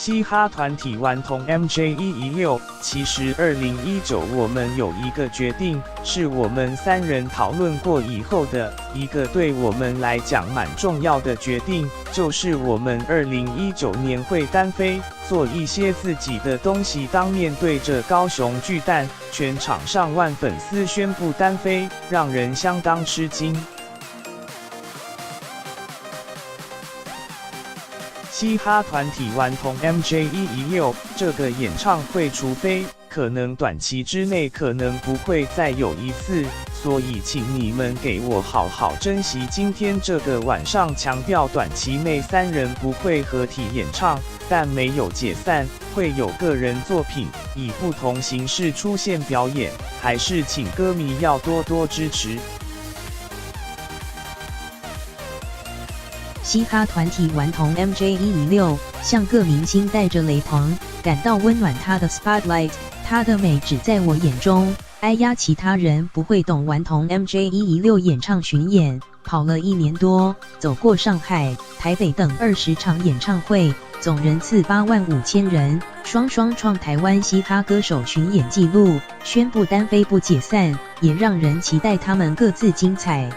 嘻哈团体顽童 MJ116，其实2019我们有一个决定，是我们3人讨论过以后的一个对我们来讲蛮重要的决定，就是我们2019年会单飞，做一些自己的东西。当面对着高雄巨蛋，全场上万粉丝宣布单飞，让人相当吃惊。嘻哈团体顽童 MJ116这个演唱会，除非可能短期之内可能不会再有一次，所以请你们给我好好珍惜今天这个晚上。强调短期内3人不会合体演唱，但没有解散，会有个人作品以不同形式出现表演，还是请歌迷要多多支持。嘻哈团体顽童 MJ116 向各明星带着雷朋，感到温暖他的 Spotlight， 他的美只在我眼中。哎呀，其他人不会懂。顽童 MJ116 演唱巡演跑了1年多，走过上海、台北等20场演唱会，总人次85000人，双创台湾嘻哈歌手巡演纪录，宣布单飞不解散，也让人期待他们各自精彩。